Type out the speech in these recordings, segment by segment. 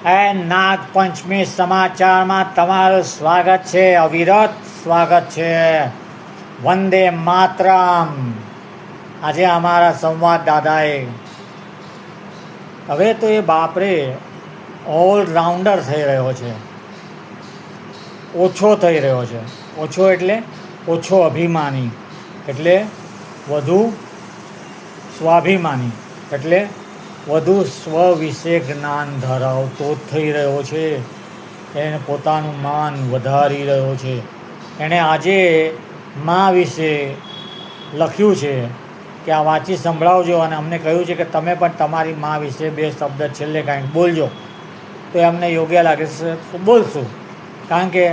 નાગપંચમી સમાચારમાં તમારું સ્વાગત છે. અવિરત સ્વાગત છે. વંદે માતરમ. આજે અમારા સંવાદદાતાએ હવે તો એ બાપરે ઓલરાઉન્ડર થઈ રહ્યો છે. ઓછો થઈ રહ્યો છે. ઓછો એટલે ઓછો અભિમાની, એટલે વધુ સ્વાભિમાની, એટલે વધુ સ્વ વિશે જ્ઞાન ધરાવતો થઈ રહ્યો છે. એને પોતાનું માન વધારી રહ્યો છે. એણે આજે મા વિશે લખ્યું છે કે આ વાંચી સંભળાવજો, અને અમને કહ્યું છે કે તમે પણ તમારી મા વિશે 2 શબ્દ છેલ્લે કાંઈક બોલજો. તો એમને યોગ્ય લાગે છે તો બોલશું, કારણ કે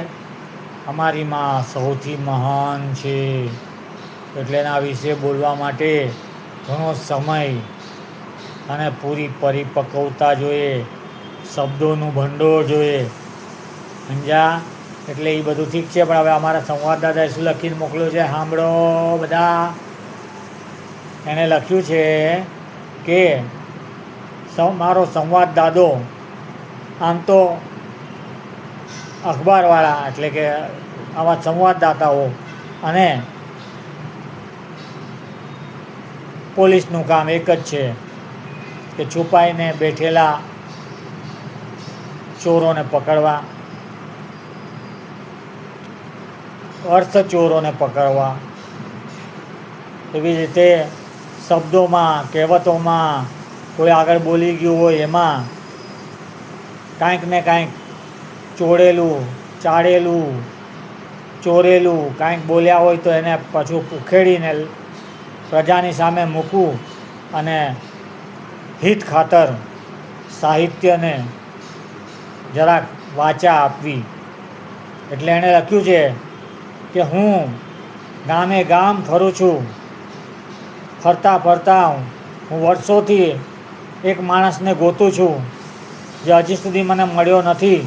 અમારી મા સૌથી મહાન છે. એટલે એના વિશે બોલવા માટે ઘણો સમય અને પૂરી પરિપક્વતા જોઈએ, શબ્દોનું ભંડોળ જોઈએ. સમજ્યા? એટલે એ બધું ઠીક છે, પણ હવે અમારા સંવાદદાતાએ શું લખીને મોકલ્યું છે સાંભળો બધા. એણે લખ્યું છે કે મારો સંવાદદાતો આમ તો અખબારવાળા, એટલે કે આવા સંવાદદાતાઓ અને પોલીસનું કામ એક જ છે કે છુપાઈને બેઠેલા ચોરોને પકડવા, અર્થચોરોને પકડવા. એવી રીતે શબ્દોમાં, કહેવતોમાં કોઈ આગળ બોલી ગયું હોય એમાં કાંઈક ને કાંઈક ચોળેલું, ચાળેલું, ચોરેલું કાંઈક બોલ્યા હોય તો એને પાછું ઉખેડીને પ્રજાની સામે મૂકવું અને હિત ખાતર સાહિત્યને જરાક વાચા આપવી. એટલે એણે લખ્યું છે કે હું ગામે ગામ ફરું છું. ફરતા ફરતા હું વર્ષોથી એક માણસને ગોતું છું જે હજી સુધી મને મળ્યો નથી.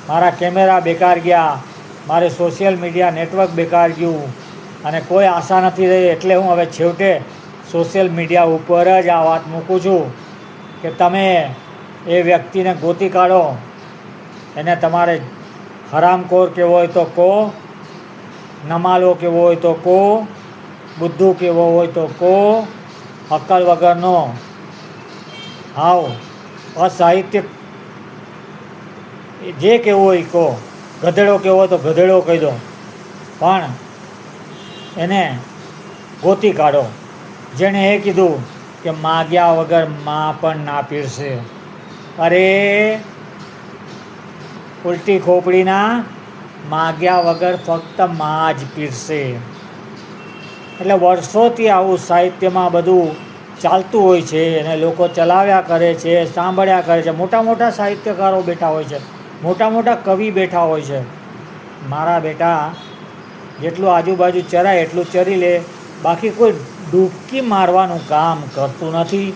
મારા કેમેરા બેકાર ગયા, મારે સોશિયલ મીડિયા નેટવર્ક બેકાર ગયું, અને કોઈ આશા નથી રહી. એટલે હું હવે છેવટે સોશિયલ મીડિયા ઉપર જ આ વાત મૂકું છું કે તમે એ વ્યક્તિને ગોતી કાઢો. એને તમારે હરામખોર કહેવો હોય તો કહો, નમાલો કહેવો હોય તો કહો, બુદ્ધુ કહેવો હોય તો કહો, અક્કલ વગરનો હાવ અસાહિત્યિક જે કહેવું હોય કહો, ગધેડો કહેવો હોય તો ગધેડો કહી દો, પણ એને ગોતી કાઢો. જેણે એ કીધું કે માગ્યા વગર મા પણ ના પીરસે. અરે ઉલટી ખોપડીના, માગ્યા વગર ફક્ત મા જ પીરસે. એટલે વર્ષોથી આવું સાહિત્યમાં બધું ચાલતું હોય છે અને લોકો ચલાવ્યા કરે છે, સાંભળ્યા કરે છે. મોટા મોટા સાહિત્યકારો બેઠા હોય છે, મોટા મોટા કવિ બેઠા હોય છે. મારા બેટા જેટલું આજુબાજુ ચરાય એટલું ચરી લે, બાકી કોઈ ડૂબકી મારવાનું કામ કરતું નથી,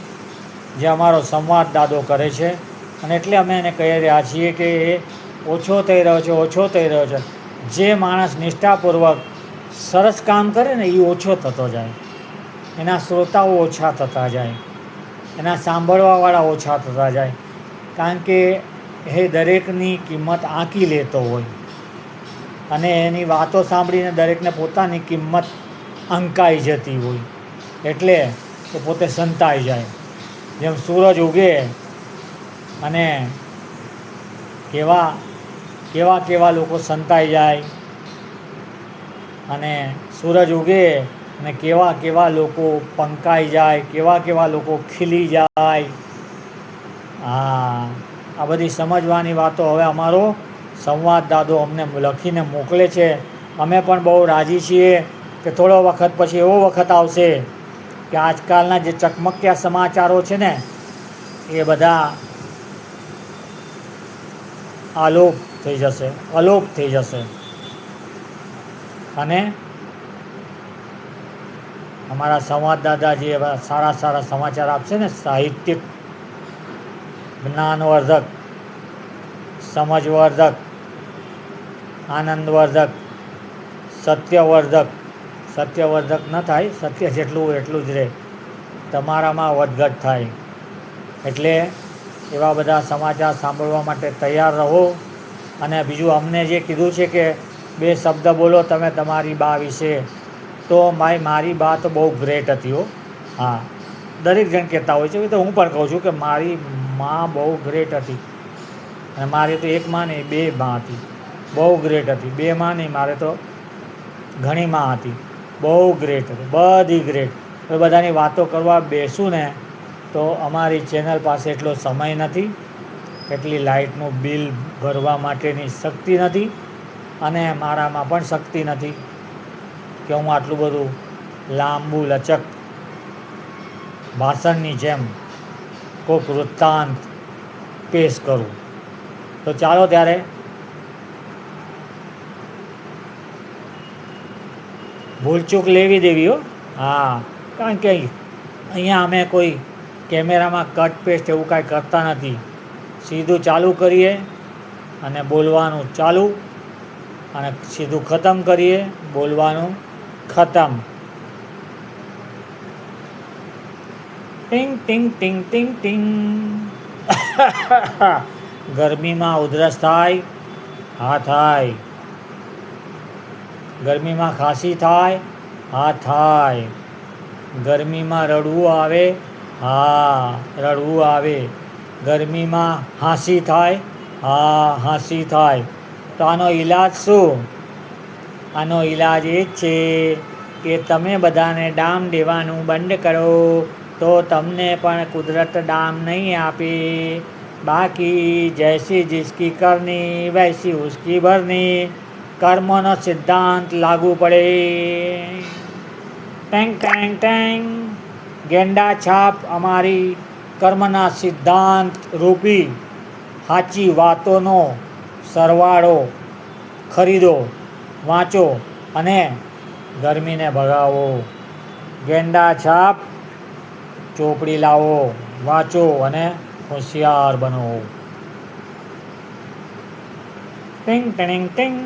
જે અમારો સંવાદદાતો કરે છે. અને એટલે અમે એને કહી રહ્યા છીએ કે એ ઓછો થઈ રહ્યો છે, ઓછો થઈ રહ્યો છે. જે માણસ નિષ્ઠાપૂર્વક સરસ કામ કરે ને એ ઓછો થતો જાય, એના શ્રોતાઓ ઓછા થતા જાય, એના સાંભળવાવાળા ઓછા થતા જાય, કારણ કે એ દરેકની કિંમત આંકી લેતો હોય અને એની વાતો સાંભળીને દરેકને પોતાની કિંમત અંકાઈ જતી હોય. એટલે એ પોતે સંતાઈ જાય. જેમ સૂરજ ઉગે અને કેવા કેવા કેવા લોકો સંતાઈ જાય, અને સૂરજ ઉગે અને કેવા કેવા લોકો પંકાઈ જાય, કેવા કેવા લોકો ખીલી જાય. આ બધી સમજવાની વાતો હવે અમારો સંવાદદાતો અમને લખીને મોકલે છે. અમે પણ બહુ રાજી છીએ કે થોડો વખત પછી એવો વખત આવશે કે આજકાલના જે ચકમક્યા સમાચારો છે ને એ બધા આલોપ થઈ જશે, અલોપ થઈ જશે. અને અમારા સંવાદદાતા જે સારા સારા સમાચાર આપશે ને, સાહિત્યિક, જ્ઞાનવર્ધક, સમજવર્ધક, આનંદવર્ધક, સત્યવર્ધક. સત્યવર્ધક ન થાય, સત્ય જેટલું એટલું જ રહે, તમારામાં વધઘટ થાય. એટલે એવા બધા સમાચાર સાંભળવા માટે તૈયાર રહો. અને બીજું અમને જે કીધું છે કે 2 શબ્દ બોલો તમે તમારી બા વિશે, તો મારી બા તો બહુ ગ્રેટ હતી હો. હા, દરેક જણ કહેતા હોય છે, તો હું પણ કહું છું કે મારી મા બહુ ગ્રેટ હતી. અને મારી તો એક માં નહીં 2 મા હતી, બહુ ગ્રેટ હતી. 2 માં નહીં, મારે તો ઘણી માં હતી, બહુ ગ્રેટ હતી, બધી ગ્રેટ. એ બધાની વાતો કરવા બેસું ને તો અમારી ચેનલ પાસે એટલો સમય નથી, એટલી લાઇટનું બિલ ભરવા માટેની શક્તિ નથી, અને મારામાં પણ શક્તિ નથી કે હું આટલું બધું લાંબુ લચક ભાષણની જેમ કોઈક વૃત્તાંત પેશ કરું. તો ચાલો ત્યારે ભૂલચૂક લેવી દેવી હો. હા, કારણ કે અહીંયા અમે કોઈ કેમેરામાં કટ પેસ્ટ એવું કાંઈ કરતા નથી. સીધું ચાલુ કરીએ અને બોલવાનું ચાલુ, અને સીધું ખતમ કરીએ, બોલવાનું ખતમ. ટિંગ ટિંગ ટિંગ ટિંગ ટિંગ. ગરમીમાં ઉધરસ થાય? હા થાય. ગરમીમાં ખાંસી થાય? હા થાય. ગરમીમાં રડવું આવે? હા, રડવું આવે. ગરમીમાં હાંસી થાય? હા, હાંસી થાય. તો આનો ઈલાજ શું? આનો ઈલાજ એ જ છે કે તમે બધાને ડામ દેવાનું બંધ કરો, તો તમને પણ કુદરત ડામ નહીં આપે. બાકી જૈસી જિસકી કરની વૈસી ઉસકી ભરની, કર્મનો સિદ્ધાંત લાગુ પડે. Tang Tang Tang. ગેંડા છાપ અમારી કર્મના સિદ્ધાંત રૂપી સાચી વાતોનો સરવાળો ખરીદો, વાંચો અને ગરમીને ભગાવો. ગેંડા છાપ ચોપડી લાવો, વાંચો અને હોશિયાર બનો. ટિંગ ટિંગ ટિંગ.